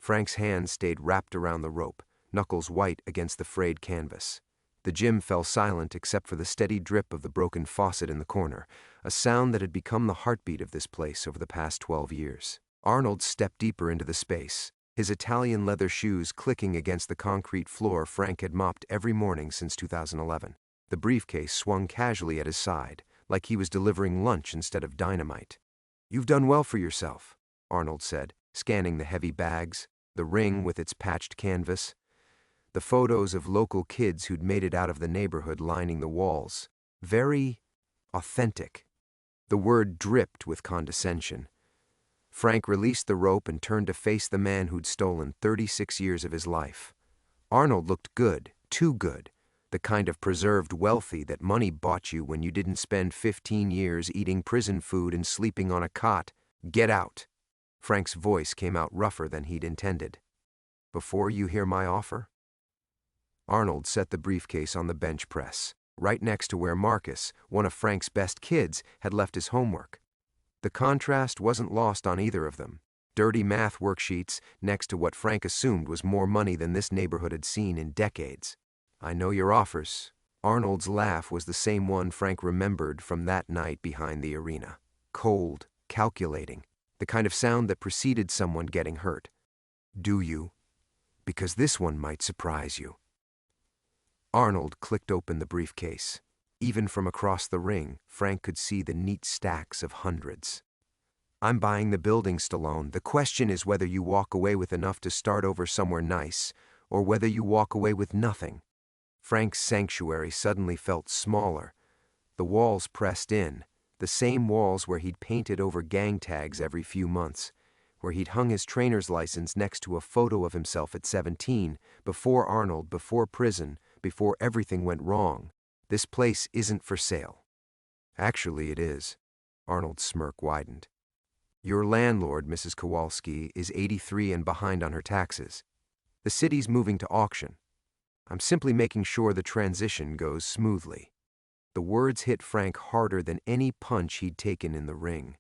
Frank's hands stayed wrapped around the rope, knuckles white against the frayed canvas. The gym fell silent except for the steady drip of the broken faucet in the corner, a sound that had become the heartbeat of this place over the past 12 years. Arnold stepped deeper into the space, his Italian leather shoes clicking against the concrete floor Frank had mopped every morning since 2011. The briefcase swung casually at his side, like he was delivering lunch instead of dynamite. "You've done well for yourself," Arnold said, scanning the heavy bags, the ring with its patched canvas, the photos of local kids who'd made it out of the neighborhood lining the walls. Very authentic. The word dripped with condescension. Frank released the rope and turned to face the man who'd stolen 36 years of his life. Arnold looked good, too good, the kind of preserved wealthy that money bought you when you didn't spend 15 years eating prison food and sleeping on a cot. "Get out." Frank's voice came out rougher than he'd intended. "Before you hear my offer?" Arnold set the briefcase on the bench press, right next to where Marcus, one of Frank's best kids, had left his homework. The contrast wasn't lost on either of them. Dirty math worksheets next to what Frank assumed was more money than this neighborhood had seen in decades. "I know your offers." Arnold's laugh was the same one Frank remembered from that night behind the arena. Cold, calculating, the kind of sound that preceded someone getting hurt. "Do you? Because this one might surprise you." Arnold clicked open the briefcase. Even from across the ring, Frank could see the neat stacks of hundreds. "I'm buying the building, Stallone. The question is whether you walk away with enough to start over somewhere nice, or whether you walk away with nothing." Frank's sanctuary suddenly felt smaller. The walls pressed in, the same walls where he'd painted over gang tags every few months, where he'd hung his trainer's license next to a photo of himself at 17, before Arnold, before prison, before everything went wrong. "This place isn't for sale." "Actually, it is." Arnold's smirk widened. "Your landlord, Mrs. Kowalski, is 83 and behind on her taxes. The city's moving to auction. I'm simply making sure the transition goes smoothly." The words hit Frank harder than any punch he'd taken in the ring.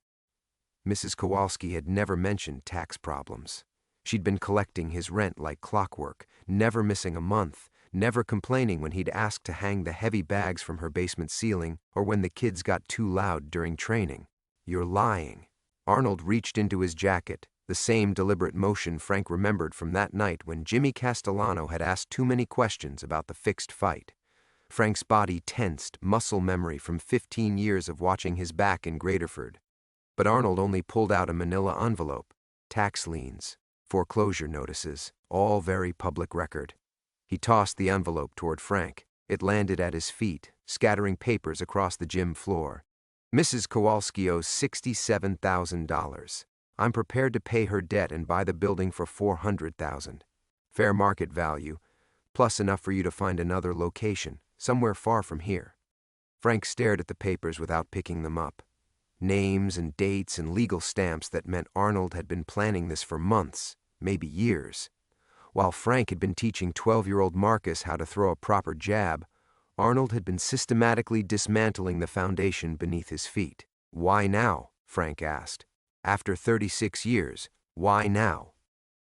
Mrs. Kowalski had never mentioned tax problems. She'd been collecting his rent like clockwork, never missing a month, never complaining when he'd asked to hang the heavy bags from her basement ceiling or when the kids got too loud during training. "You're lying." Arnold reached into his jacket, the same deliberate motion Frank remembered from that night when Jimmy Castellano had asked too many questions about the fixed fight. Frank's body tensed, muscle memory from 15 years of watching his back in Graterford. But Arnold only pulled out a manila envelope. Tax liens, foreclosure notices, all very public record. He tossed the envelope toward Frank. It landed at his feet, scattering papers across the gym floor. "Mrs. Kowalski owes $67,000. I'm prepared to pay her debt and buy the building for $400,000. Fair market value, plus enough for you to find another location, somewhere far from here." Frank stared at the papers without picking them up. Names and dates and legal stamps that meant Arnold had been planning this for months, maybe years. While Frank had been teaching 12-year-old Marcus how to throw a proper jab, Arnold had been systematically dismantling the foundation beneath his feet. "Why now?" Frank asked. "After 36 years, why now?"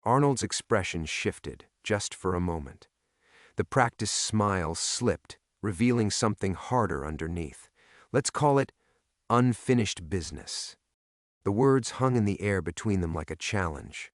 Arnold's expression shifted, just for a moment. The practiced smile slipped, revealing something harder underneath. Let's call it unfinished business. The words hung in the air between them like a challenge.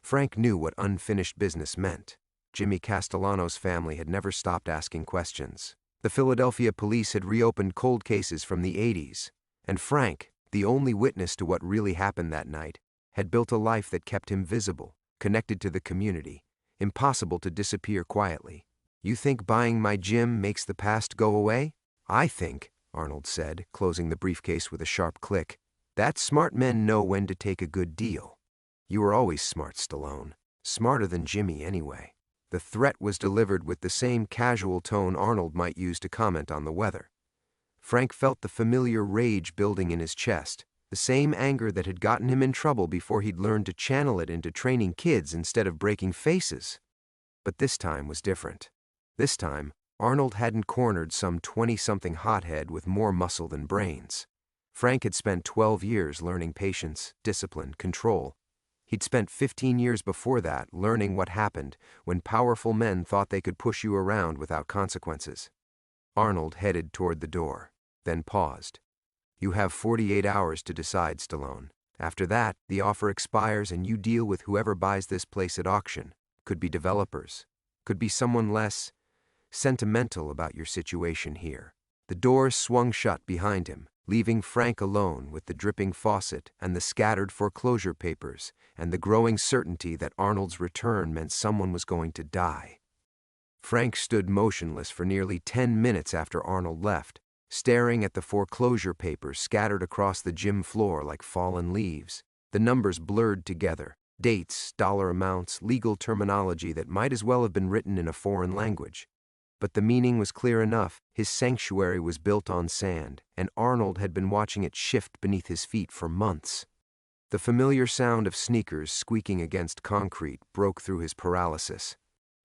Frank knew what unfinished business meant. Jimmy Castellano's family had never stopped asking questions. The Philadelphia police had reopened cold cases from the 80s. And Frank, the only witness to what really happened that night, had built a life that kept him visible, connected to the community, impossible to disappear quietly. "You think buying my gym makes the past go away?" "I think," Arnold said, closing the briefcase with a sharp click, "that smart men know when to take a good deal." "You were always smart, Stallone. Smarter than Jimmy, anyway." The threat was delivered with the same casual tone Arnold might use to comment on the weather. Frank felt the familiar rage building in his chest, the same anger that had gotten him in trouble before he'd learned to channel it into training kids instead of breaking faces. But this time was different. This time, Arnold hadn't cornered some 20-something hothead with more muscle than brains. Frank had spent 12 years learning patience, discipline, control. He'd spent 15 years before that learning what happened when powerful men thought they could push you around without consequences. Arnold headed toward the door, then paused. You have 48 hours to decide, Stallone. After that, the offer expires and you deal with whoever buys this place at auction. Could be developers. Could be someone less sentimental about your situation here. The door swung shut behind him, leaving Frank alone with the dripping faucet and the scattered foreclosure papers and the growing certainty that Arnold's return meant someone was going to die. Frank stood motionless for nearly 10 minutes after Arnold left, staring at the foreclosure papers scattered across the gym floor like fallen leaves. The numbers blurred together, dates, dollar amounts, legal terminology that might as well have been written in a foreign language. But the meaning was clear enough. His sanctuary was built on sand, and Arnold had been watching it shift beneath his feet for months. The familiar sound of sneakers squeaking against concrete broke through his paralysis.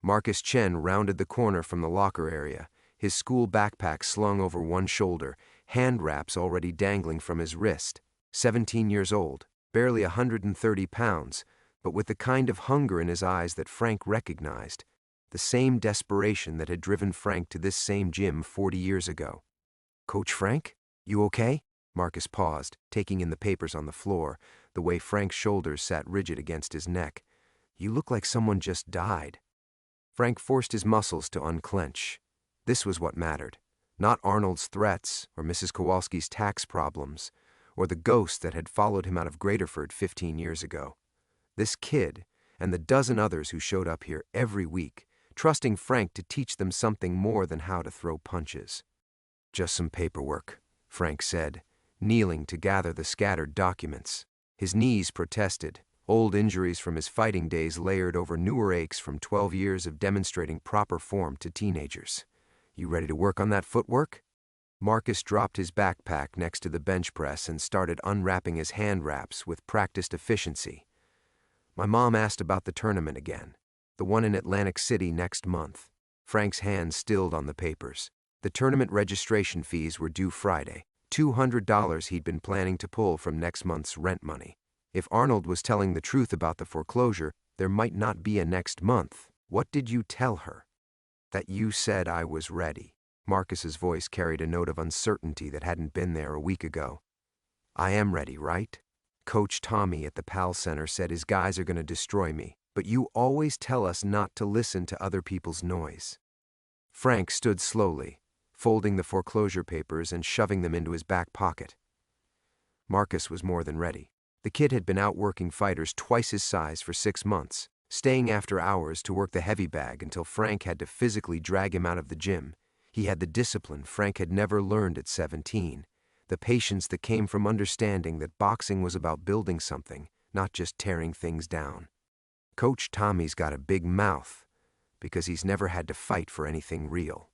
Marcus Chen rounded the corner from the locker area, his school backpack slung over one shoulder, hand wraps already dangling from his wrist. 17 years old, barely 130 pounds, but with the kind of hunger in his eyes that Frank recognized. The same desperation that had driven Frank to this same gym 40 years ago. "Coach Frank, you okay?" Marcus paused, taking in the papers on the floor, the way Frank's shoulders sat rigid against his neck. "You look like someone just died." Frank forced his muscles to unclench. This was what mattered, not Arnold's threats or Mrs. Kowalski's tax problems, or the ghost that had followed him out of Graterford 15 years ago. This kid, and the dozen others who showed up here every week, trusting Frank to teach them something more than how to throw punches. "Just some paperwork," Frank said, kneeling to gather the scattered documents. His knees protested, old injuries from his fighting days layered over newer aches from 12 years of demonstrating proper form to teenagers. "You ready to work on that footwork?" Marcus dropped his backpack next to the bench press and started unwrapping his hand wraps with practiced efficiency. "My mom asked about the tournament again. The one in Atlantic City next month." Frank's hand stilled on the papers. The tournament registration fees were due Friday, $200 he'd been planning to pull from next month's rent money. If Arnold was telling the truth about the foreclosure, there might not be a next month. "What did you tell her?" "That you said I was ready." Marcus's voice carried a note of uncertainty that hadn't been there a week ago. "I am ready, right? Coach Tommy at the PAL Center said his guys are going to destroy me. But you always tell us not to listen to other people's noise." Frank stood slowly, folding the foreclosure papers and shoving them into his back pocket. Marcus was more than ready. The kid had been out working fighters twice his size for 6 months, staying after hours to work the heavy bag until Frank had to physically drag him out of the gym. He had the discipline Frank had never learned at 17, the patience that came from understanding that boxing was about building something, not just tearing things down. "Coach Tommy's got a big mouth because he's never had to fight for anything real."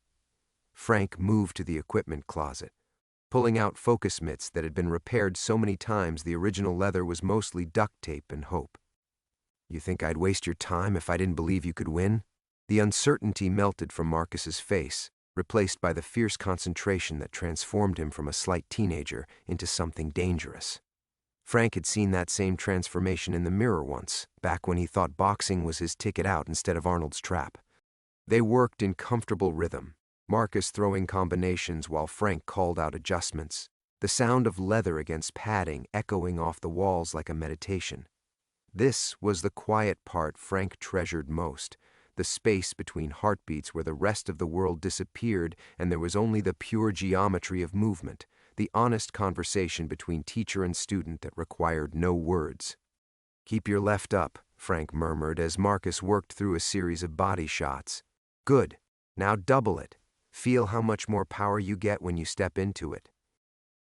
Frank moved to the equipment closet, pulling out focus mitts that had been repaired so many times the original leather was mostly duct tape and hope. "You think I'd waste your time if I didn't believe you could win?" The uncertainty melted from Marcus's face, replaced by the fierce concentration that transformed him from a slight teenager into something dangerous. Frank had seen that same transformation in the mirror once, back when he thought boxing was his ticket out instead of Arnold's trap. They worked in comfortable rhythm, Marcus throwing combinations while Frank called out adjustments, the sound of leather against padding echoing off the walls like a meditation. This was the quiet part Frank treasured most, the space between heartbeats where the rest of the world disappeared and there was only the pure geometry of movement, the honest conversation between teacher and student that required no words. "Keep your left up," Frank murmured as Marcus worked through a series of body shots. "Good. Now double it. Feel how much more power you get when you step into it."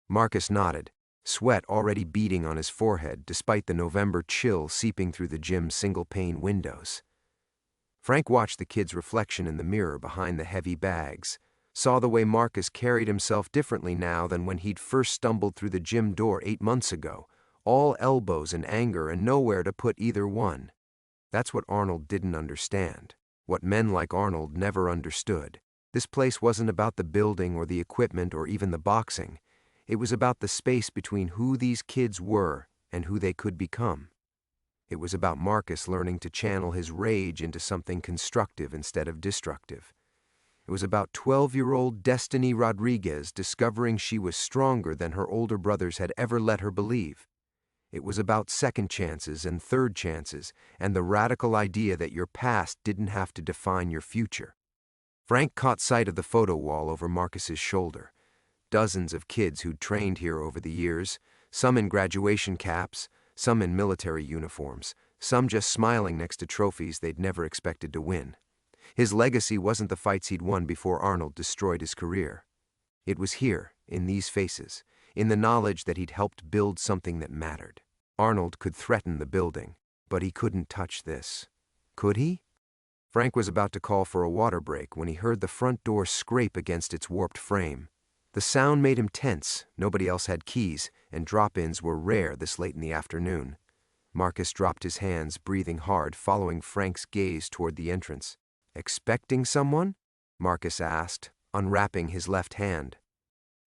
Marcus nodded, sweat already beading on his forehead despite the November chill seeping through the gym's single-pane windows. Frank watched the kid's reflection in the mirror behind the heavy bags, saw the way Marcus carried himself differently now than when he'd first stumbled through the gym door 8 months ago, all elbows and anger and nowhere to put either one. That's what Arnold didn't understand, what men like Arnold never understood. This place wasn't about the building or the equipment or even the boxing. It was about the space between who these kids were and who they could become. It was about Marcus learning to channel his rage into something constructive instead of destructive. It was about 12-year-old Destiny Rodriguez discovering she was stronger than her older brothers had ever let her believe. It was about second chances and third chances and the radical idea that your past didn't have to define your future. Frank caught sight of the photo wall over Marcus's shoulder. Dozens of kids who'd trained here over the years, some in graduation caps, some in military uniforms, some just smiling next to trophies they'd never expected to win. His legacy wasn't the fights he'd won before Arnold destroyed his career. It was here, in these faces, in the knowledge that he'd helped build something that mattered. Arnold could threaten the building, but he couldn't touch this. Could he? Frank was about to call for a water break when he heard the front door scrape against its warped frame. The sound made him tense. Nobody else had keys, and drop-ins were rare this late in the afternoon. Marcus dropped his hands, breathing hard, following Frank's gaze toward the entrance. "Expecting someone?" Marcus asked, unwrapping his left hand.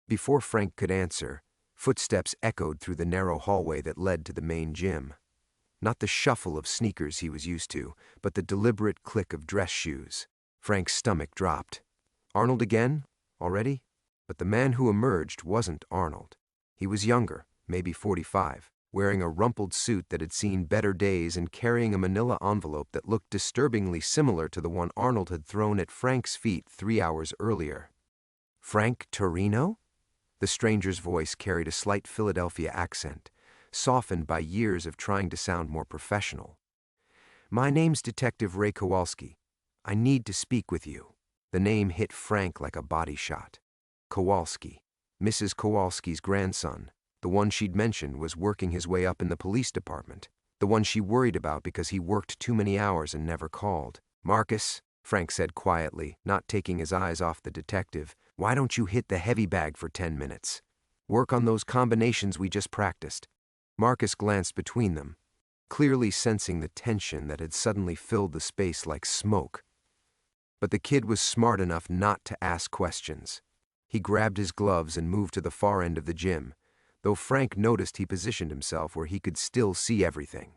Before Frank could answer, footsteps echoed through the narrow hallway that led to the main gym. Not the shuffle of sneakers he was used to, but the deliberate click of dress shoes. Frank's stomach dropped. Arnold again? Already? But the man who emerged wasn't Arnold. He was younger, maybe 45, wearing a rumpled suit that had seen better days and carrying a manila envelope that looked disturbingly similar to the one Arnold had thrown at Frank's feet 3 hours earlier. "Frank Torino?" The stranger's voice carried a slight Philadelphia accent, softened by years of trying to sound more professional. "My name's Detective Ray Kowalski. I need to speak with you." The name hit Frank like a body shot. Kowalski, Mrs. Kowalski's grandson, the one she'd mentioned was working his way up in the police department, the one she worried about because he worked too many hours and never called. "Marcus," Frank said quietly, not taking his eyes off the detective, "why don't you hit the heavy bag for 10 minutes? Work on those combinations we just practiced." Marcus glanced between them, clearly sensing the tension that had suddenly filled the space like smoke. But the kid was smart enough not to ask questions. He grabbed his gloves and moved to the far end of the gym, though Frank noticed he positioned himself where he could still see everything.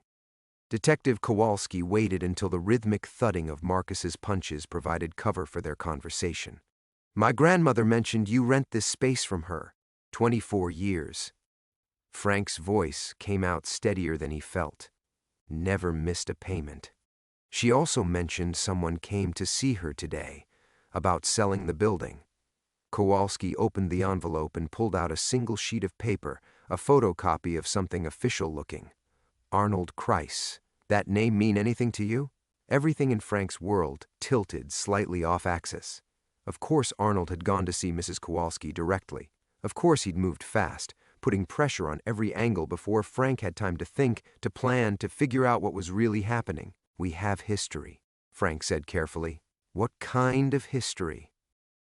Detective Kowalski waited until the rhythmic thudding of Marcus's punches provided cover for their conversation. "My grandmother mentioned you rent this space from her. 24 years. Frank's voice came out steadier than he felt. "Never missed a payment. She also mentioned someone came to see her today, about selling the building." Kowalski opened the envelope and pulled out a single sheet of paper, a photocopy of something official-looking. "Arnold Kreis. That name mean anything to you?" Everything in Frank's world tilted slightly off-axis. Of course Arnold had gone to see Mrs. Kowalski directly. Of course he'd moved fast, putting pressure on every angle before Frank had time to think, to plan, to figure out what was really happening. "We have history," Frank said carefully. "What kind of history?"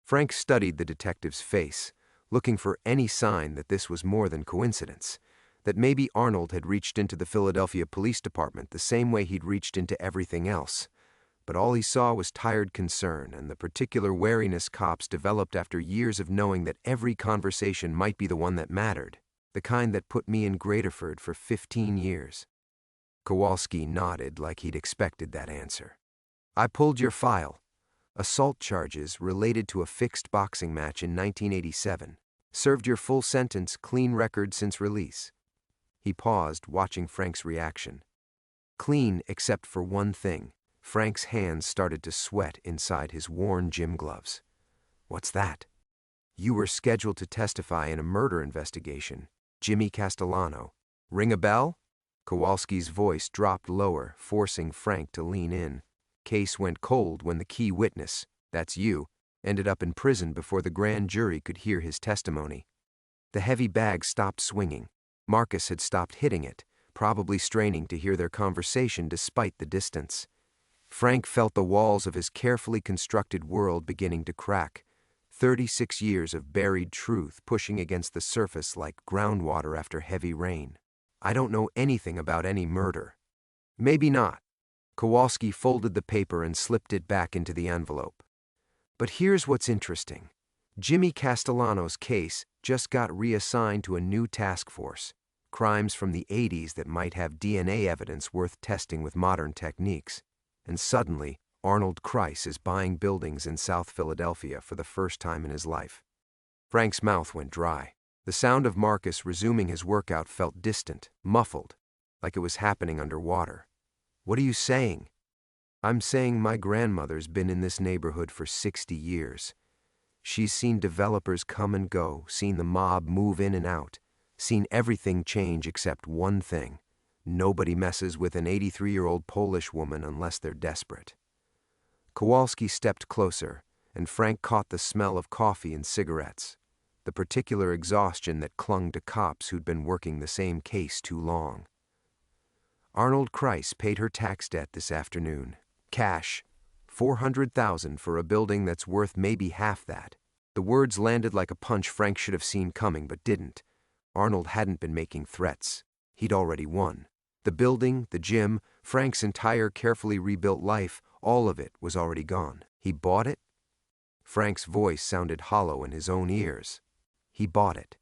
Frank studied the detective's face, looking for any sign that this was more than coincidence, that maybe Arnold had reached into the Philadelphia Police Department the same way he'd reached into everything else. But all he saw was tired concern and the particular wariness cops developed after years of knowing that every conversation might be the one that mattered, the kind that put me in Graterford for 15 years. Kowalski nodded like he'd expected that answer. "I pulled your file. Assault charges related to a fixed boxing match in 1987. Served your full sentence, clean record since release." He paused, watching Frank's reaction. Clean except for one thing. Frank's hands started to sweat inside his worn gym gloves. "What's that?" "You were scheduled to testify in a murder investigation. Jimmy Castellano. Ring a bell?" Kowalski's voice dropped lower, forcing Frank to lean in. "Case went cold when the key witness, that's you, ended up in prison before the grand jury could hear his testimony." The heavy bag stopped swinging. Marcus had stopped hitting it, probably straining to hear their conversation despite the distance. Frank felt the walls of his carefully constructed world beginning to crack. 36 years of buried truth pushing against the surface like groundwater after heavy rain. "I don't know anything about any murder." "Maybe not." Kowalski folded the paper and slipped it back into the envelope. "But here's what's interesting. Jimmy Castellano's case just got reassigned to a new task force. crimes from the '80s that might have DNA evidence worth testing with modern techniques. And suddenly, Arnold Kreis is buying buildings in South Philadelphia for the first time in his life. Frank's mouth went dry. The sound of Marcus resuming his workout felt distant, muffled, like it was happening underwater. "What are you saying?" "I'm saying my grandmother's been in this neighborhood for 60 years. She's seen developers come and go, seen the mob move in and out, seen everything change except one thing. Nobody messes with an 83-year-old Polish woman unless they're desperate." Kowalski stepped closer, and Frank caught the smell of coffee and cigarettes, the particular exhaustion that clung to cops who'd been working the same case too long. Arnold Kreis paid her tax debt this afternoon. Cash. $400,000 for a building that's worth maybe half that. The words landed like a punch Frank should have seen coming but didn't. Arnold hadn't been making threats. He'd already won. The building, the gym, Frank's entire carefully rebuilt life, all of it was already gone. He bought it? Frank's voice sounded hollow in his own ears. He bought it.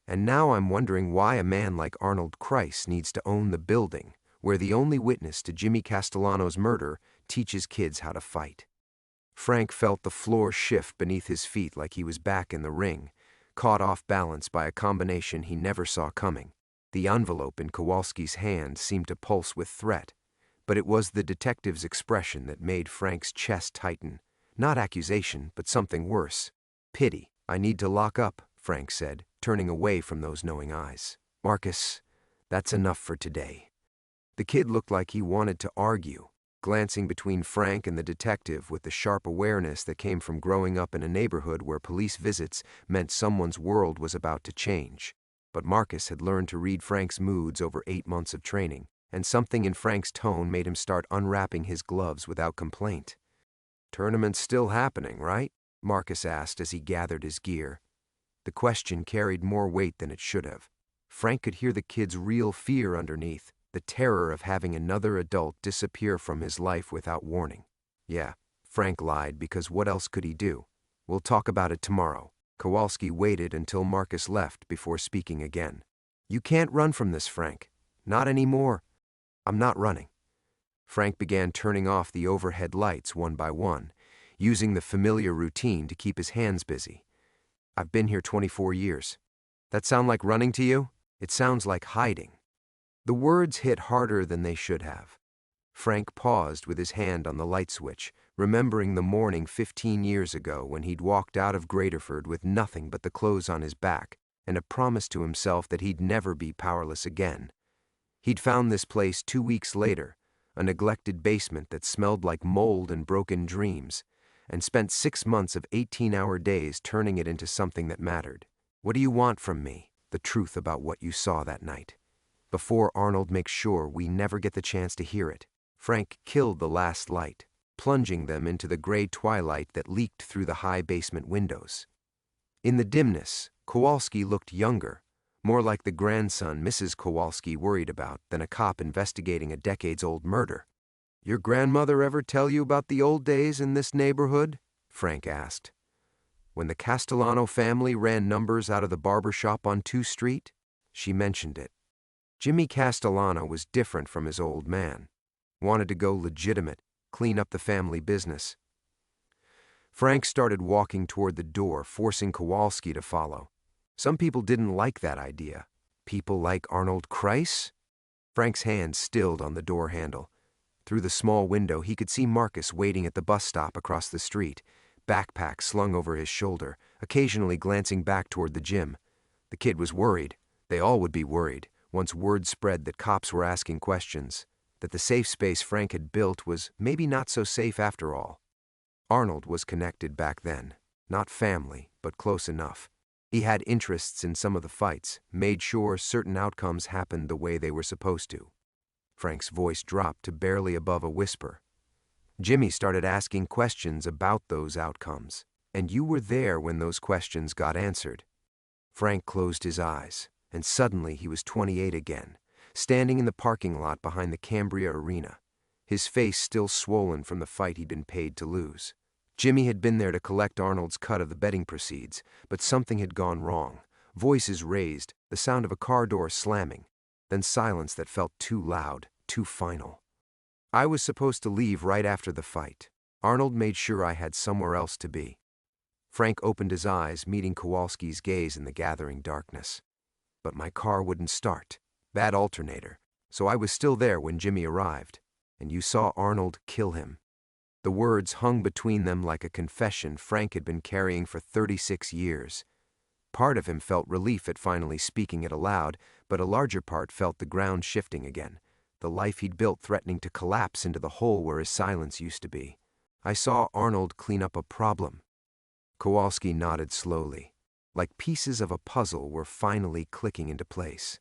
And now I'm wondering why a man like Arnold Kreis needs to own the building where the only witness to Jimmy Castellano's murder teaches kids how to fight. Frank felt the floor shift beneath his feet like he was back in the ring, caught off balance by a combination he never saw coming. The envelope in Kowalski's hand seemed to pulse with threat, but it was the detective's expression that made Frank's chest tighten. Not accusation, but something worse. Pity. "I need to lock up," Frank said, turning away from those knowing eyes. "Marcus, that's enough for today." The kid looked like he wanted to argue, glancing between Frank and the detective with the sharp awareness that came from growing up in a neighborhood where police visits meant someone's world was about to change. But Marcus had learned to read Frank's moods over 8 months of training, and something in Frank's tone made him start unwrapping his gloves without complaint. "Tournament's still happening, right?" Marcus asked as he gathered his gear. The question carried more weight than it should have. Frank could hear the kid's real fear underneath, the terror of having another adult disappear from his life without warning. "Yeah," Frank lied, because what else could he do? "We'll talk about it tomorrow." Kowalski waited until Marcus left before speaking again. "You can't run from this, Frank. Not anymore." "I'm not running." Frank began turning off the overhead lights one by one, using the familiar routine to keep his hands busy. "I've been here 24 years. That sound like running to you? It sounds like hiding." The words hit harder than they should have. Frank paused with his hand on the light switch, remembering the morning 15 years ago when he'd walked out of Graterford with nothing but the clothes on his back and a promise to himself that he'd never be powerless again. He'd found this place 2 weeks later, a neglected basement that smelled like mold and broken dreams, and spent 6 months of 18-hour days turning it into something that mattered. "What do you want from me?" "The truth about what you saw that night. Before Arnold makes sure we never get the chance to hear it." Frank killed the last light, plunging them into the gray twilight that leaked through the high basement windows. In the dimness, Kowalski looked younger, more like the grandson Mrs. Kowalski worried about than a cop investigating a decades-old murder. "Your grandmother ever tell you about the old days in this neighborhood?" Frank asked. "When the Castellano family ran numbers out of the barber shop on 2 Street? She mentioned it. Jimmy Castellano was different from his old man. Wanted to go legitimate, clean up the family business." Frank started walking toward the door, forcing Kowalski to follow. Some people didn't like that idea. People like Arnold Kreis? Frank's hand stilled on the door handle. Through the small window, he could see Marcus waiting at the bus stop across the street, backpack slung over his shoulder, occasionally glancing back toward the gym. The kid was worried. They all would be worried, once word spread that cops were asking questions, that the safe space Frank had built was maybe not so safe after all. Arnold was connected back then. Not family, but close enough. He had interests in some of the fights, made sure certain outcomes happened the way they were supposed to. Frank's voice dropped to barely above a whisper. "Jimmy started asking questions about those outcomes, and you were there when those questions got answered." Frank closed his eyes, and suddenly he was 28 again, standing in the parking lot behind the Cambria Arena, his face still swollen from the fight he'd been paid to lose. Jimmy had been there to collect Arnold's cut of the betting proceeds, but something had gone wrong. Voices raised, the sound of a car door slamming, then silence that felt too loud, too final. I was supposed to leave right after the fight. Arnold made sure I had somewhere else to be. Frank opened his eyes, meeting Kowalski's gaze in the gathering darkness. But my car wouldn't start. Bad alternator. So I was still there when Jimmy arrived. And you saw Arnold kill him. The words hung between them like a confession Frank had been carrying for 36 years. Part of him felt relief at finally speaking it aloud, but a larger part felt the ground shifting again, the life he'd built threatening to collapse into the hole where his silence used to be. I saw Arnold clean up a problem. Kowalski nodded slowly, like pieces of a puzzle were finally clicking into place.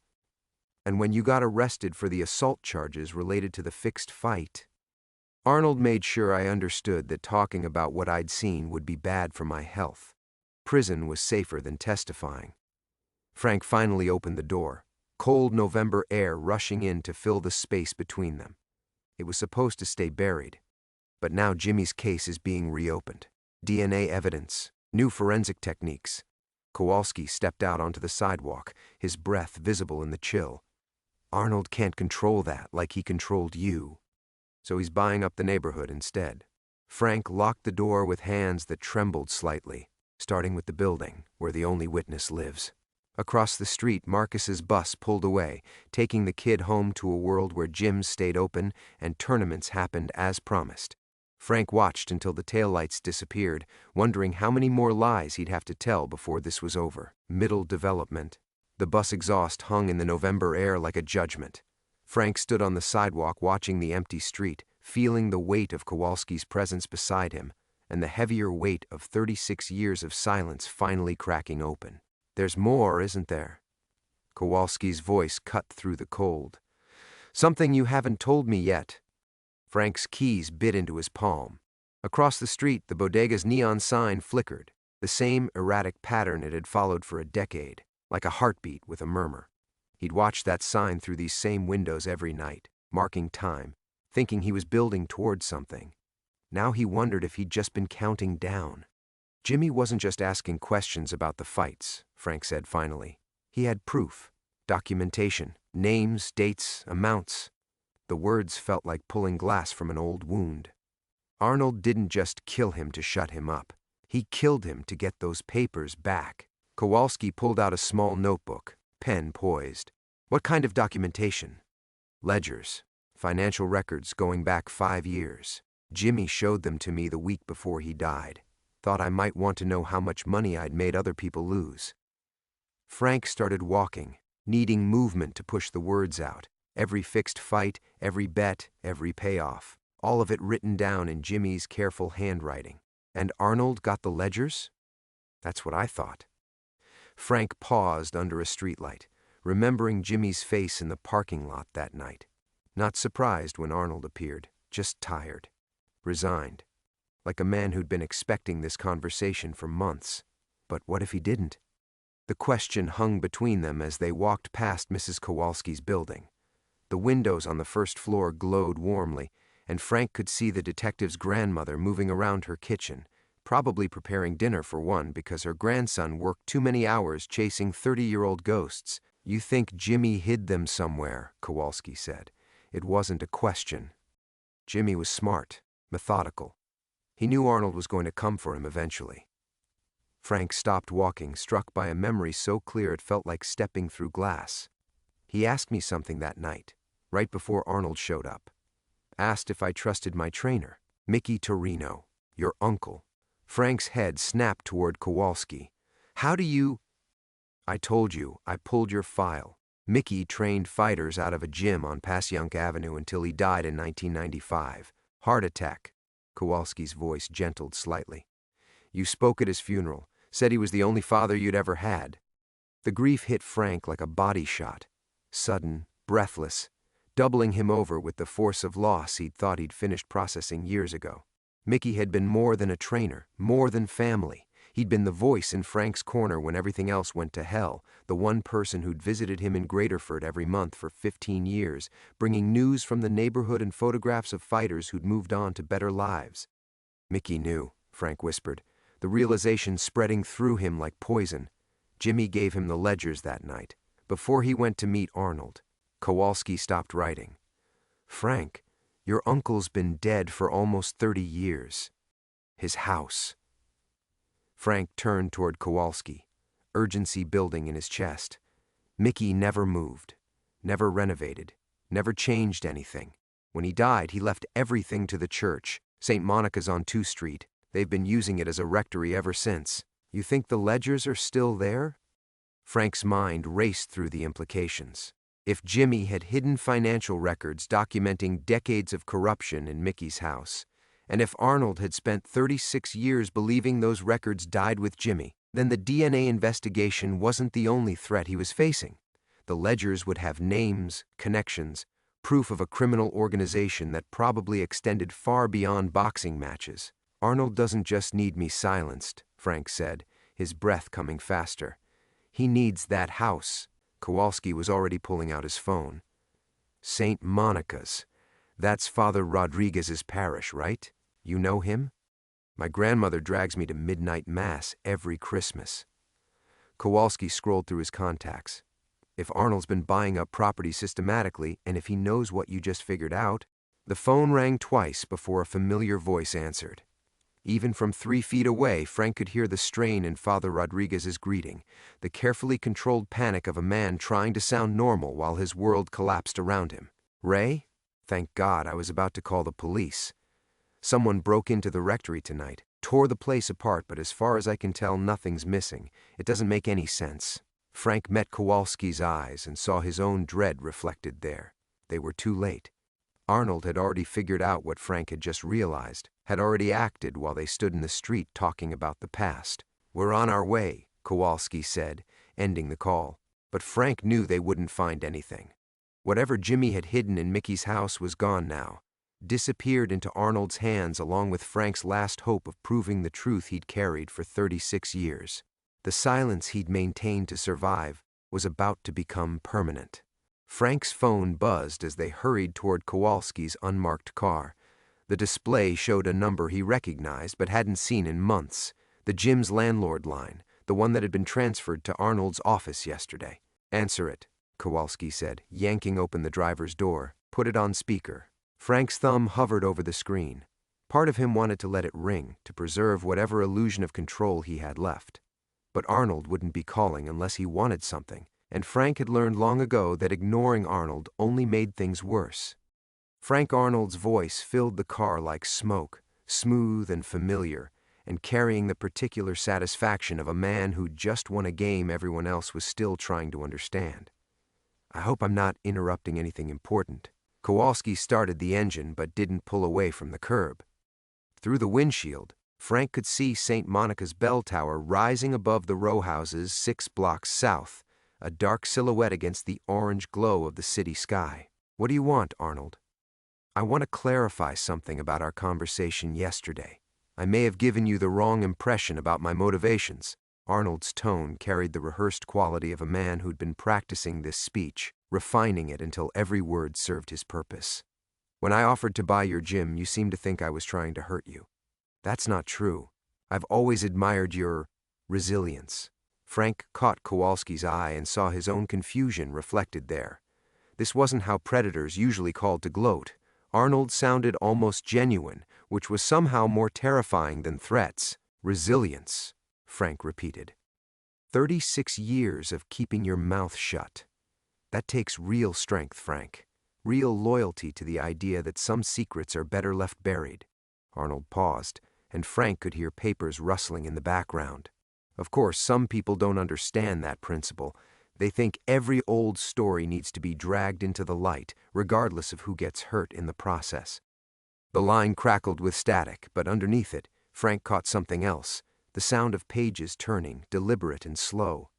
And when you got arrested for the assault charges related to the fixed fight, Arnold made sure I understood that talking about what I'd seen would be bad for my health. Prison was safer than testifying. Frank finally opened the door, cold November air rushing in to fill the space between them. It was supposed to stay buried, but now Jimmy's case is being reopened. DNA evidence, new forensic techniques. Kowalski stepped out onto the sidewalk, his breath visible in the chill. Arnold can't control that like he controlled you. So he's buying up the neighborhood instead. Frank locked the door with hands that trembled slightly, starting with the building where the only witness lives. Across the street, Marcus's bus pulled away, taking the kid home to a world where gyms stayed open and tournaments happened as promised. Frank watched until the taillights disappeared, wondering how many more lies he'd have to tell before this was over. Middle development. The bus exhaust hung in the November air like a judgment. Frank stood on the sidewalk watching the empty street, feeling the weight of Kowalski's presence beside him, and the heavier weight of 36 years of silence finally cracking open. There's more, isn't there? Kowalski's voice cut through the cold. Something you haven't told me yet. Frank's keys bit into his palm. Across the street, the bodega's neon sign flickered, the same erratic pattern it had followed for a decade, like a heartbeat with a murmur. He'd watched that sign through these same windows every night, marking time, thinking he was building towards something. Now he wondered if he'd just been counting down. Jimmy wasn't just asking questions about the fights, Frank said finally. He had proof, documentation, names, dates, amounts. The words felt like pulling glass from an old wound. Arnold didn't just kill him to shut him up. He killed him to get those papers back. Kowalski pulled out a small notebook, pen poised. What kind of documentation? Ledgers, financial records going back 5 years. Jimmy showed them to me the week before he died. Thought I might want to know how much money I'd made other people lose. Frank started walking, needing movement to push the words out. Every fixed fight, every bet, every payoff. All of it written down in Jimmy's careful handwriting. And Arnold got the ledgers? That's what I thought. Frank paused under a streetlight, remembering Jimmy's face in the parking lot that night. Not surprised when Arnold appeared, just tired, resigned, like a man who'd been expecting this conversation for months. But what if he didn't? The question hung between them as they walked past Mrs. Kowalski's building. The windows on the first floor glowed warmly, and Frank could see the detective's grandmother moving around her kitchen, probably preparing dinner for one because her grandson worked too many hours chasing 30-year-old ghosts. You think Jimmy hid them somewhere, Kowalski said. It wasn't a question. Jimmy was smart, methodical. He knew Arnold was going to come for him eventually. Frank stopped walking, struck by a memory so clear it felt like stepping through glass. He asked me something that night, right before Arnold showed up. Asked if I trusted my trainer, Mickey Torino, your uncle. Frank's head snapped toward Kowalski. How do you... I told you, I pulled your file. Mickey trained fighters out of a gym on Passyunk Avenue until he died in 1995. Heart attack. Kowalski's voice gentled slightly. You spoke at his funeral, said he was the only father you'd ever had. The grief hit Frank like a body shot. Sudden, breathless, doubling him over with the force of loss he'd thought he'd finished processing years ago. Mickey had been more than a trainer, more than family. He'd been the voice in Frank's corner when everything else went to hell, the one person who'd visited him in Graterford every month for 15 years, bringing news from the neighborhood and photographs of fighters who'd moved on to better lives. Mickey knew, Frank whispered, the realization spreading through him like poison. Jimmy gave him the ledgers that night, before he went to meet Arnold. Kowalski stopped writing. Frank, your uncle's been dead for almost 30 years. His house. Frank turned toward Kowalski, urgency building in his chest. Mickey never moved, never renovated, never changed anything. When he died, he left everything to the church, St. Monica's on 2 Street. They've been using it as a rectory ever since. You think the ledgers are still there? Frank's mind raced through the implications. If Jimmy had hidden financial records documenting decades of corruption in Mickey's house, and if Arnold had spent 36 years believing those records died with Jimmy, then the DNA investigation wasn't the only threat he was facing. The ledgers would have names, connections, proof of a criminal organization that probably extended far beyond boxing matches. Arnold doesn't just need me silenced, Frank said, his breath coming faster. He needs that house. Kowalski was already pulling out his phone. St. Monica's. That's Father Rodriguez's parish, right? You know him? My grandmother drags me to midnight mass every Christmas. Kowalski scrolled through his contacts. If Arnold's been buying up property systematically, and if he knows what you just figured out. The phone rang twice before a familiar voice answered. Even from 3 feet away, Frank could hear the strain in Father Rodriguez's greeting, the carefully controlled panic of a man trying to sound normal while his world collapsed around him. Ray? Thank God, I was about to call the police. Someone broke into the rectory tonight, tore the place apart, but as far as I can tell, nothing's missing. It doesn't make any sense. Frank met Kowalski's eyes and saw his own dread reflected there. They were too late. Arnold had already figured out what Frank had just realized, had already acted while they stood in the street talking about the past. We're on our way, Kowalski said, ending the call. But Frank knew they wouldn't find anything. Whatever Jimmy had hidden in Mickey's house was gone now, disappeared into Arnold's hands along with Frank's last hope of proving the truth he'd carried for 36 years. The silence he'd maintained to survive was about to become permanent. Frank's phone buzzed as they hurried toward Kowalski's unmarked car. The display showed a number he recognized but hadn't seen in months, the gym's landlord line, the one that had been transferred to Arnold's office yesterday. Answer it, Kowalski said, yanking open the driver's door. Put it on speaker. Frank's thumb hovered over the screen. Part of him wanted to let it ring, to preserve whatever illusion of control he had left. But Arnold wouldn't be calling unless he wanted something, and Frank had learned long ago that ignoring Arnold only made things worse. Frank Arnold's voice filled the car like smoke, smooth and familiar, and carrying the particular satisfaction of a man who'd just won a game everyone else was still trying to understand. I hope I'm not interrupting anything important. Kowalski started the engine but didn't pull away from the curb. Through the windshield, Frank could see St. Monica's bell tower rising above the row houses 6 blocks south, a dark silhouette against the orange glow of the city sky. What do you want, Arnold? I want to clarify something about our conversation yesterday. I may have given you the wrong impression about my motivations. Arnold's tone carried the rehearsed quality of a man who'd been practicing this speech, refining it until every word served his purpose. When I offered to buy your gym, you seemed to think I was trying to hurt you. That's not true. I've always admired your resilience. Frank caught Kowalski's eye and saw his own confusion reflected there. This wasn't how predators usually called to gloat. Arnold sounded almost genuine, which was somehow more terrifying than threats. Resilience, Frank repeated. 36 years of keeping your mouth shut. That takes real strength, Frank. Real loyalty to the idea that some secrets are better left buried. Arnold paused, and Frank could hear papers rustling in the background. Of course, some people don't understand that principle. They think every old story needs to be dragged into the light, regardless of who gets hurt in the process. The line crackled with static, but underneath it, Frank caught something else, the sound of pages turning, deliberate and slow.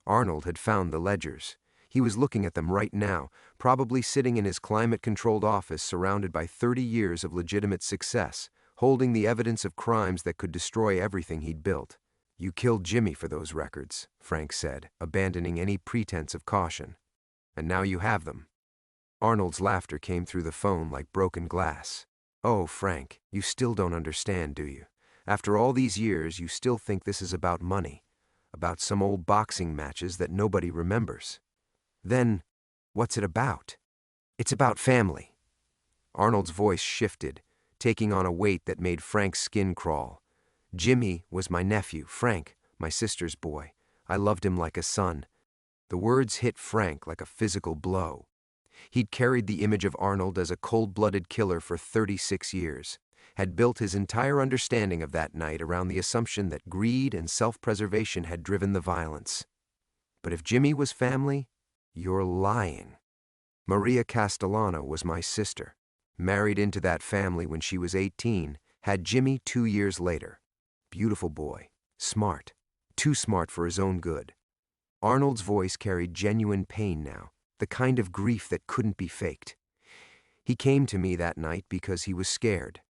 Arnold had found the ledgers. He was looking at them right now, probably sitting in his climate-controlled office surrounded by 30 years of legitimate success, holding the evidence of crimes that could destroy everything he'd built. You killed Jimmy for those records, Frank said, abandoning any pretense of caution. And now you have them. Arnold's laughter came through the phone like broken glass. Oh, Frank, you still don't understand, do you? After all these years, you still think this is about money. about some old boxing matches that nobody remembers. Then, what's it about? It's about family. Arnold's voice shifted, taking on a weight that made Frank's skin crawl. Jimmy was my nephew, Frank, my sister's boy. I loved him like a son. The words hit Frank like a physical blow. He'd carried the image of Arnold as a cold-blooded killer for 36 years, had built his entire understanding of that night around the assumption that greed and self-preservation had driven the violence. But if Jimmy was family, you're lying. Maria Castellano was my sister. Married into that family when she was 18, had Jimmy 2 years later. Beautiful boy, smart, too smart for his own good. Arnold's voice carried genuine pain now, the kind of grief that couldn't be faked. He came to me that night because he was scared.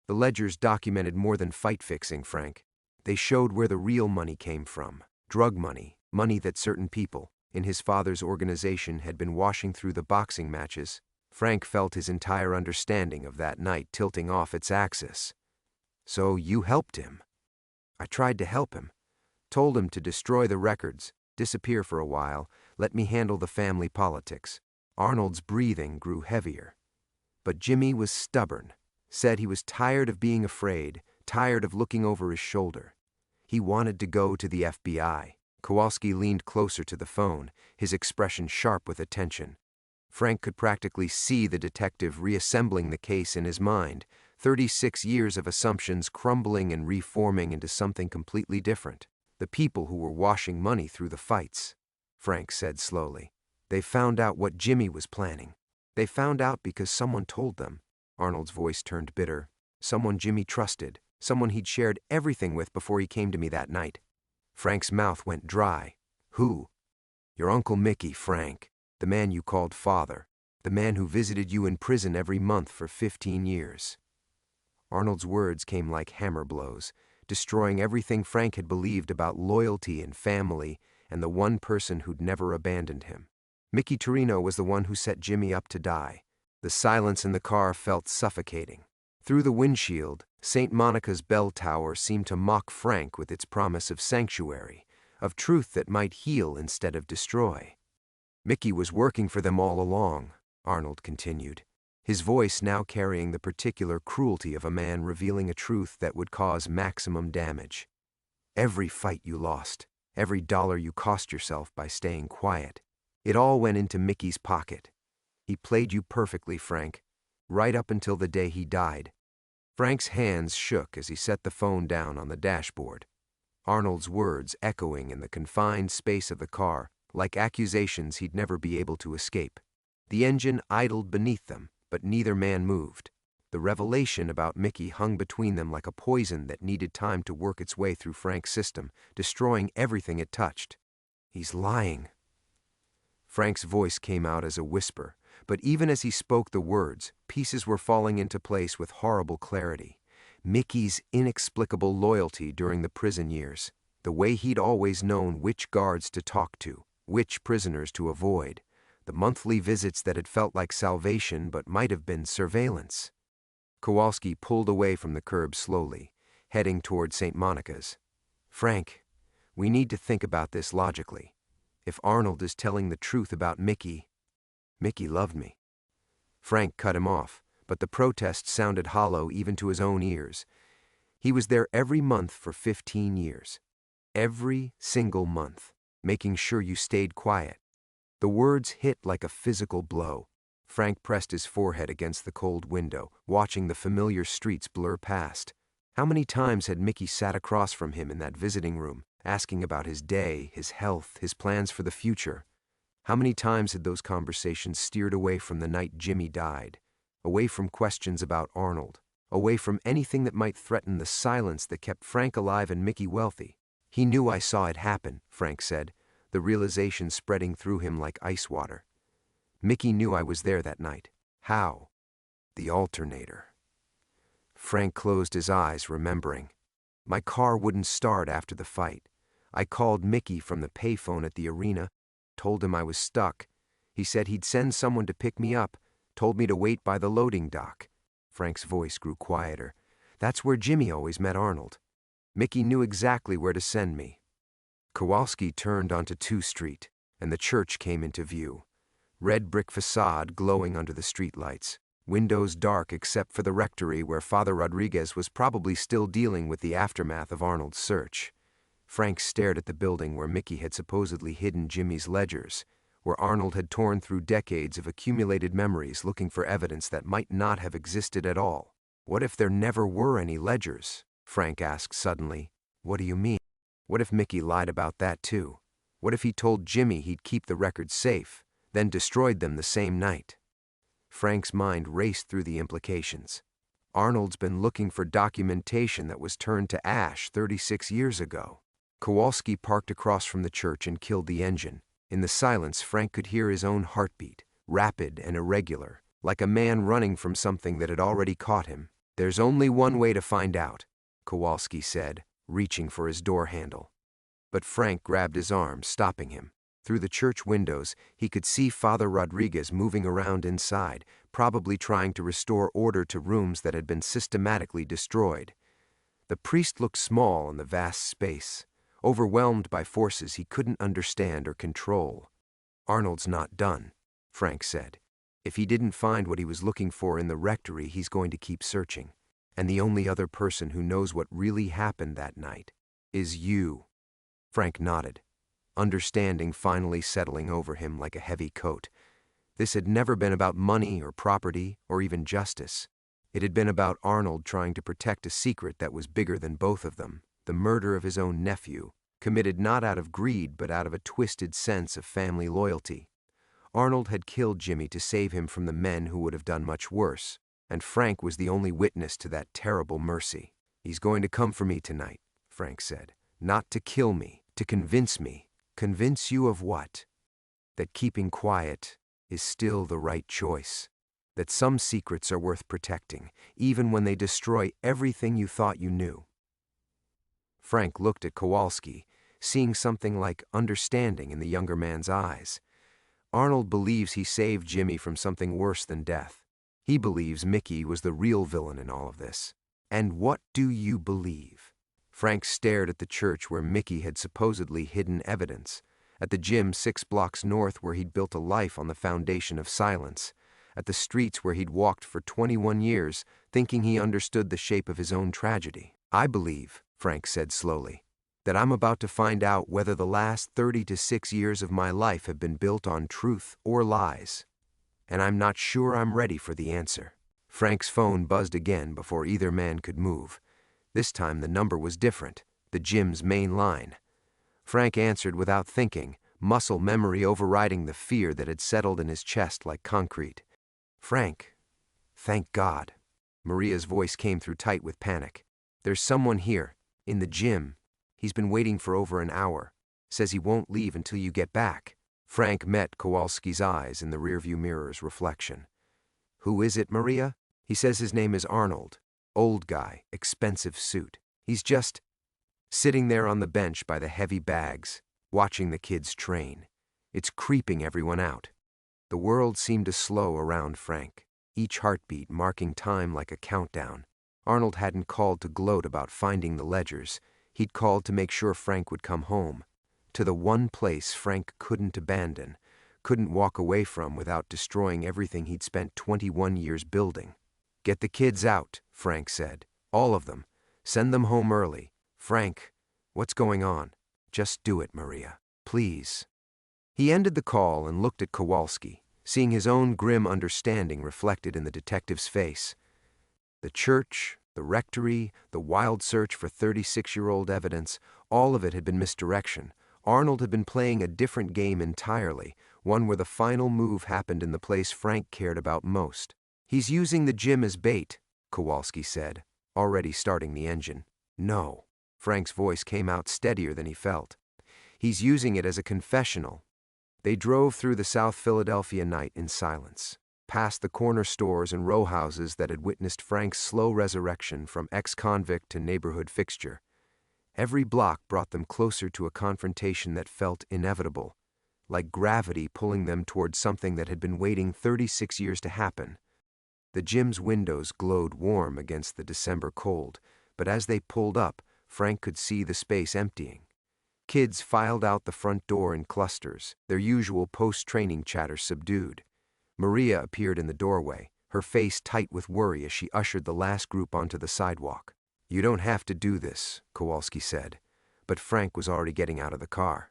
The ledgers documented more than fight-fixing, Frank. They showed where the real money came from. Drug money, money that certain people, in his father's organization, had been washing through the boxing matches. Frank felt his entire understanding of that night tilting off its axis. So you helped him. I tried to help him. Told him to destroy the records, disappear for a while, let me handle the family politics. Arnold's breathing grew heavier. But Jimmy was stubborn, said he was tired of being afraid, tired of looking over his shoulder. He wanted to go to the FBI. Kowalski leaned closer to the phone, his expression sharp with attention. Frank could practically see the detective reassembling the case in his mind, 36 years of assumptions crumbling and reforming into something completely different. The people who were washing money through the fights, Frank said slowly. They found out what Jimmy was planning. They found out because someone told them. Arnold's voice turned bitter. Someone Jimmy trusted, someone he'd shared everything with before he came to me that night. Frank's mouth went dry. Who? Your Uncle Mickey, Frank. The man you called father. The man who visited you in prison every month for 15 years. Arnold's words came like hammer blows, destroying everything Frank had believed about loyalty and family and the one person who'd never abandoned him. Mickey Torino was the one who set Jimmy up to die. The silence in the car felt suffocating. Through the windshield, St. Monica's bell tower seemed to mock Frank with its promise of sanctuary, of truth that might heal instead of destroy. Mickey was working for them all along, Arnold continued, his voice now carrying the particular cruelty of a man revealing a truth that would cause maximum damage. Every fight you lost, every dollar you cost yourself by staying quiet, it all went into Mickey's pocket. He played you perfectly, Frank, right up until the day he died. Frank's hands shook as he set the phone down on the dashboard. Arnold's words echoing in the confined space of the car, like accusations he'd never be able to escape. The engine idled beneath them, but neither man moved. The revelation about Mickey hung between them like a poison that needed time to work its way through Frank's system, destroying everything it touched. He's lying. Frank's voice came out as a whisper, but even as he spoke the words, pieces were falling into place with horrible clarity. Mickey's inexplicable loyalty during the prison years, the way he'd always known which guards to talk to, which prisoners to avoid, the monthly visits that had felt like salvation but might have been surveillance. Kowalski pulled away from the curb slowly, heading toward St. Monica's. Frank, we need to think about this logically. If Arnold is telling the truth about Mickey loved me. Frank cut him off, but the protest sounded hollow even to his own ears. He was there every month for 15 years. Every single month, making sure you stayed quiet. The words hit like a physical blow. Frank pressed his forehead against the cold window, watching the familiar streets blur past. How many times had Mickey sat across from him in that visiting room, asking about his day, his health, his plans for the future? How many times had those conversations steered away from the night Jimmy died, away from questions about Arnold, away from anything that might threaten the silence that kept Frank alive and Mickey wealthy? He knew I saw it happen, Frank said, the realization spreading through him like ice water. Mickey knew I was there that night. How? The alternator. Frank closed his eyes, remembering. My car wouldn't start after the fight. I called Mickey from the payphone at the arena, told him I was stuck. He said he'd send someone to pick me up, told me to wait by the loading dock. Frank's voice grew quieter. That's where Jimmy always met Arnold. Mickey knew exactly where to send me. Kowalski turned onto 2 Street, and the church came into view. Red brick facade glowing under the streetlights, windows dark except for the rectory where Father Rodriguez was probably still dealing with the aftermath of Arnold's search. Frank stared at the building where Mickey had supposedly hidden Jimmy's ledgers, where Arnold had torn through decades of accumulated memories looking for evidence that might not have existed at all. What if there never were any ledgers? Frank asked suddenly. What do you mean? What if Mickey lied about that too? What if he told Jimmy he'd keep the records safe, then destroyed them the same night? Frank's mind raced through the implications. Arnold's been looking for documentation that was turned to ash 36 years ago. Kowalski parked across from the church and killed the engine. In the silence, Frank could hear his own heartbeat, rapid and irregular, like a man running from something that had already caught him. There's only one way to find out, Kowalski said, reaching for his door handle. But Frank grabbed his arm, stopping him. Through the church windows, he could see Father Rodriguez moving around inside, probably trying to restore order to rooms that had been systematically destroyed. The priest looked small in the vast space, overwhelmed by forces he couldn't understand or control. Arnold's not done, Frank said. If he didn't find what he was looking for in the rectory, he's going to keep searching. And the only other person who knows what really happened that night is you. Frank nodded, understanding finally settling over him like a heavy coat. This had never been about money or property or even justice. It had been about Arnold trying to protect a secret that was bigger than both of them, the murder of his own nephew, committed not out of greed but out of a twisted sense of family loyalty. Arnold had killed Jimmy to save him from the men who would have done much worse, and Frank was the only witness to that terrible mercy. He's going to come for me tonight, Frank said. Not to kill me, to convince me. Convince you of what? That keeping quiet is still the right choice. That some secrets are worth protecting, even when they destroy everything you thought you knew. Frank looked at Kowalski, seeing something like understanding in the younger man's eyes. Arnold believes he saved Jimmy from something worse than death. He believes Mickey was the real villain in all of this. And what do you believe? Frank stared at the church where Mickey had supposedly hidden evidence, at the gym 6 blocks north where he'd built a life on the foundation of silence, at the streets where he'd walked for 21 years, thinking he understood the shape of his own tragedy. I believe, Frank said slowly, that I'm about to find out whether the last 36 years of my life have been built on truth or lies. And I'm not sure I'm ready for the answer. Frank's phone buzzed again before either man could move. This time the number was different, the gym's main line. Frank answered without thinking, muscle memory overriding the fear that had settled in his chest like concrete. Frank, thank God. Maria's voice came through tight with panic. There's someone here, in the gym. He's been waiting for over an hour. Says he won't leave until you get back. Frank met Kowalski's eyes in the rearview mirror's reflection. Who is it, Maria? He says his name is Arnold. Old guy, expensive suit. He's just sitting there on the bench by the heavy bags, watching the kids train. It's creeping everyone out. The world seemed to slow around Frank, each heartbeat marking time like a countdown. Arnold hadn't called to gloat about finding the ledgers. He'd called to make sure Frank would come home, to the one place Frank couldn't abandon, couldn't walk away from without destroying everything he'd spent 21 years building. Get the kids out, Frank said. All of them. Send them home early. Frank, what's going on? Just do it, Maria. Please. He ended the call and looked at Kowalski, seeing his own grim understanding reflected in the detective's face. The church, the rectory, the wild search for 36-year-old evidence, all of it had been misdirection. Arnold had been playing a different game entirely, one where the final move happened in the place Frank cared about most. He's using the gym as bait, Kowalski said, already starting the engine. No. Frank's voice came out steadier than he felt. He's using it as a confessional. They drove through the South Philadelphia night in silence, past the corner stores and row houses that had witnessed Frank's slow resurrection from ex-convict to neighborhood fixture. Every block brought them closer to a confrontation that felt inevitable, like gravity pulling them toward something that had been waiting 36 years to happen. The gym's windows glowed warm against the December cold, but as they pulled up, Frank could see the space emptying. Kids filed out the front door in clusters, their usual post-training chatter subdued. Maria appeared in the doorway, her face tight with worry as she ushered the last group onto the sidewalk. "You don't have to do this," Kowalski said, but Frank was already getting out of the car.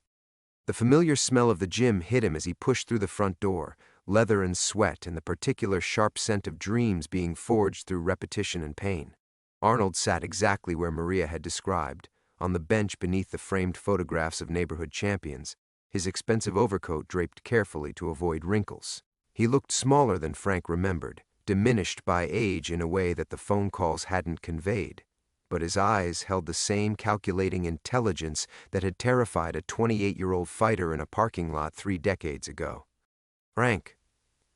The familiar smell of the gym hit him as he pushed through the front door, leather and sweat and the particular sharp scent of dreams being forged through repetition and pain. Arnold sat exactly where Maria had described, on the bench beneath the framed photographs of neighborhood champions, his expensive overcoat draped carefully to avoid wrinkles. He looked smaller than Frank remembered, diminished by age in a way that the phone calls hadn't conveyed. But his eyes held the same calculating intelligence that had terrified a 28-year-old fighter in a parking lot 3 decades ago. "Frank."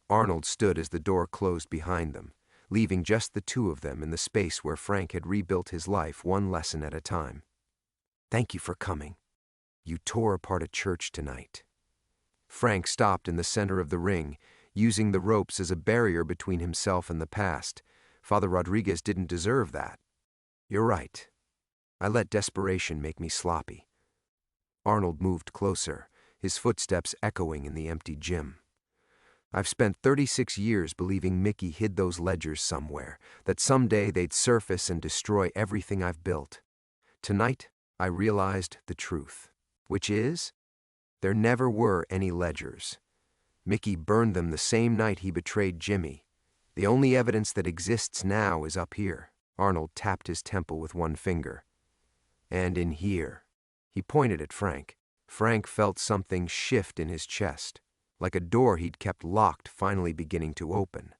Arnold stood as the door closed behind them, leaving just the two of them in the space where Frank had rebuilt his life one lesson at a time. "Thank you for coming. You tore apart a church tonight." Frank stopped in the center of the ring, using the ropes as a barrier between himself and the past. Father Rodriguez didn't deserve that. "You're right. I let desperation make me sloppy." Arnold moved closer, his footsteps echoing in the empty gym. "I've spent 36 years believing Mickey hid those ledgers somewhere, that someday they'd surface and destroy everything I've built. Tonight, I realized the truth, which is, there never were any ledgers. Mickey burned them the same night he betrayed Jimmy. The only evidence that exists now is up here." Arnold tapped his temple with one finger. "And in here." He pointed at Frank. Frank felt something shift in his chest, like a door he'd kept locked finally beginning to open.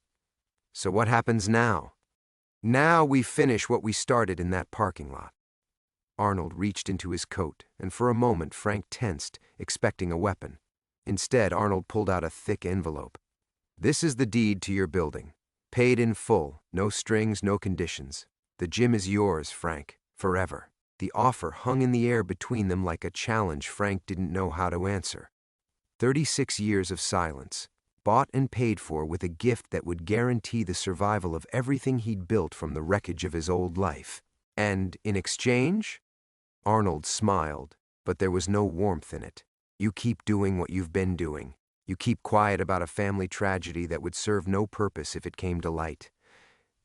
"So what happens now?" "Now we finish what we started in that parking lot." Arnold reached into his coat, and for a moment Frank tensed, expecting a weapon. Instead, Arnold pulled out a thick envelope. "This is the deed to your building. Paid in full, no strings, no conditions. The gym is yours, Frank, forever." The offer hung in the air between them like a challenge Frank didn't know how to answer. 36 years of silence, bought and paid for with a gift that would guarantee the survival of everything he'd built from the wreckage of his old life. And in exchange? Arnold smiled, but there was no warmth in it. "You keep doing what you've been doing. You keep quiet about a family tragedy that would serve no purpose if it came to light.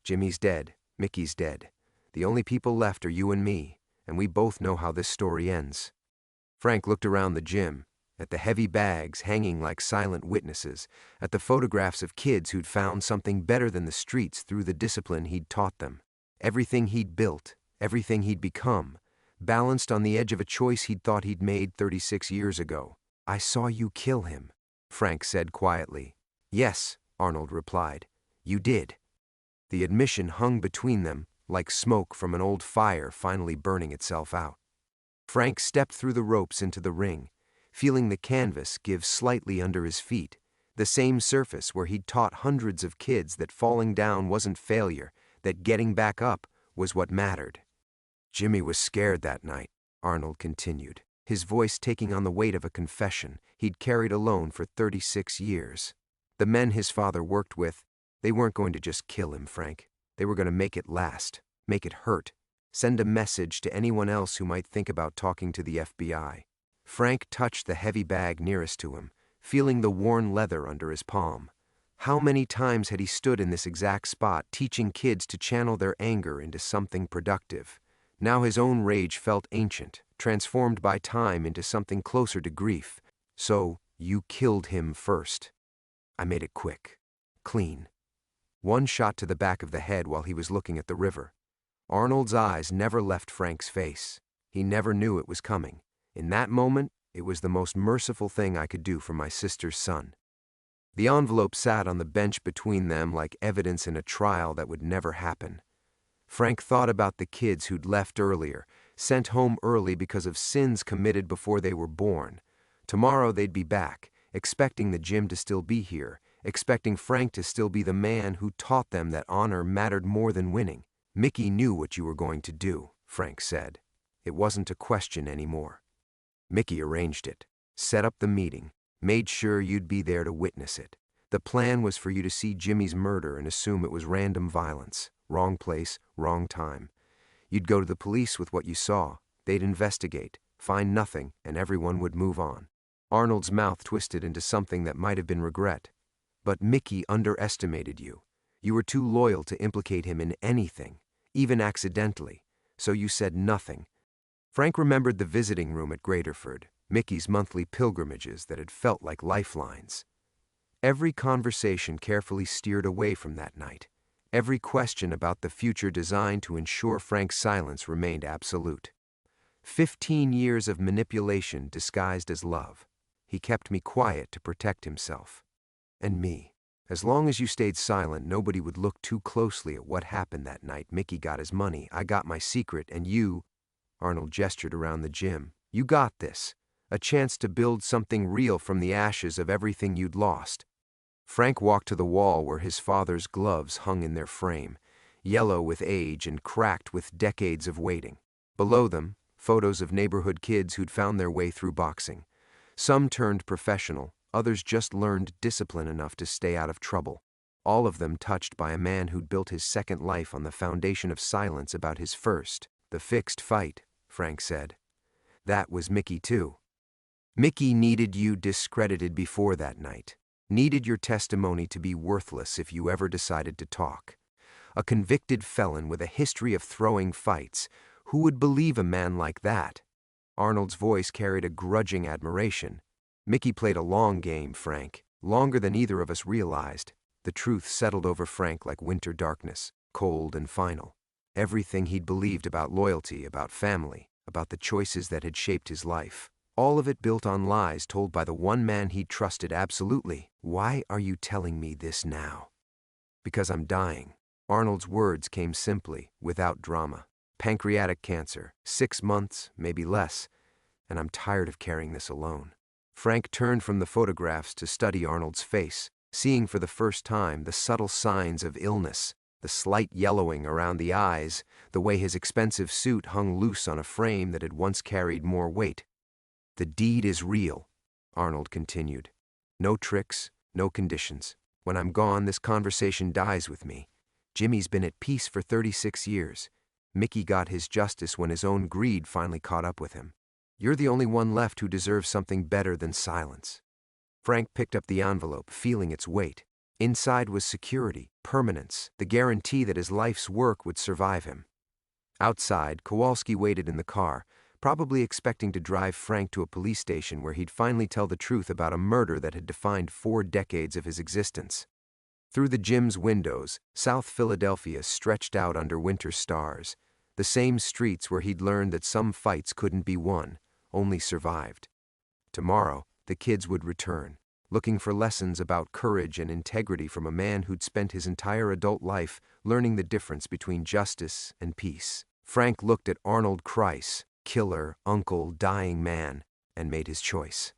Jimmy's dead, Mickey's dead. The only people left are you and me, and we both know how this story ends." Frank looked around the gym, at the heavy bags hanging like silent witnesses, at the photographs of kids who'd found something better than the streets through the discipline he'd taught them. Everything he'd built, everything he'd become, balanced on the edge of a choice he'd thought he'd made 36 years ago. "I saw you kill him," Frank said quietly. "Yes," Arnold replied. "You did." The admission hung between them, like smoke from an old fire finally burning itself out. Frank stepped through the ropes into the ring, feeling the canvas give slightly under his feet, the same surface where he'd taught hundreds of kids that falling down wasn't failure, that getting back up was what mattered. "Jimmy was scared that night," Arnold continued, his voice taking on the weight of a confession he'd carried alone for 36 years. "The men his father worked with, they weren't going to just kill him, Frank. They were going to make it last, make it hurt, send a message to anyone else who might think about talking to the FBI. Frank touched the heavy bag nearest to him, feeling the worn leather under his palm. How many times had he stood in this exact spot teaching kids to channel their anger into something productive? Now his own rage felt ancient, transformed by time into something closer to grief. "So, you killed him first." "I made it quick. Clean." One shot to the back of the head while he was looking at the river. Arnold's eyes never left Frank's face. He never knew it was coming. In that moment, it was the most merciful thing I could do for my sister's son. The envelope sat on the bench between them like evidence in a trial that would never happen. Frank thought about the kids who'd left earlier, sent home early because of sins committed before they were born. Tomorrow they'd be back, expecting the gym to still be here, expecting Frank to still be the man who taught them that honor mattered more than winning. "Mickey knew what you were going to do," Frank said. "It wasn't a question anymore. Mickey arranged it, set up the meeting, made sure you'd be there to witness it. The plan was for you to see Jimmy's murder and assume it was random violence, wrong place, wrong time. You'd go to the police with what you saw. They'd investigate. find nothing, and everyone would move on. Arnold's mouth twisted into something that might have been regret. But Mickey underestimated you. You were too loyal to implicate him in anything, even accidentally, so you said nothing. Frank remembered the visiting room at Graterford, Mickey's monthly pilgrimages that had felt like lifelines. Every conversation carefully steered away from that night. Every question about the future designed to ensure Frank's silence remained absolute. 15 years of manipulation disguised as love. He kept me quiet to protect himself. And me. As long as you stayed silent, nobody would look too closely at what happened that night. Mickey got his money, I got my secret, and you, Arnold gestured around the gym, you got this. A chance to build something real from the ashes of everything you'd lost. Frank walked to the wall where his father's gloves hung in their frame, yellow with age and cracked with decades of waiting. Below them, photos of neighborhood kids who'd found their way through boxing. Some turned professional, others just learned discipline enough to stay out of trouble. All of them touched by a man who'd built his second life on the foundation of silence about his first. The fixed fight, Frank said. That was Mickey too. Mickey needed you discredited before that night. Needed your testimony to be worthless if you ever decided to talk. A convicted felon with a history of throwing fights. Who would believe a man like that? Arnold's voice carried a grudging admiration. Mickey played a long game, Frank. Longer than either of us realized. The truth settled over Frank like winter darkness, cold and final. Everything he'd believed about loyalty, about family, about the choices that had shaped his life. All of it built on lies told by the one man he'd trusted absolutely. Why are you telling me this now? Because I'm dying. Arnold's words came simply, without drama. Pancreatic cancer, 6 months, maybe less, and I'm tired of carrying this alone. Frank turned from the photographs to study Arnold's face, seeing for the first time the subtle signs of illness, the slight yellowing around the eyes, the way his expensive suit hung loose on a frame that had once carried more weight. The deed is real, Arnold continued. No tricks, no conditions. When I'm gone, this conversation dies with me. Jimmy's been at peace for 36 years. Mickey got his justice when his own greed finally caught up with him. You're the only one left who deserves something better than silence. Frank picked up the envelope, feeling its weight. Inside was security, permanence, the guarantee that his life's work would survive him. Outside, Kowalski waited in the car, probably expecting to drive Frank to a police station where he'd finally tell the truth about a murder that had defined 4 decades of his existence. Through the gym's windows, South Philadelphia stretched out under winter stars, the same streets where he'd learned that some fights couldn't be won, only survived. Tomorrow, the kids would return, looking for lessons about courage and integrity from a man who'd spent his entire adult life learning the difference between justice and peace. Frank looked at Arnold Kreis, killer, uncle, dying man, and made his choice.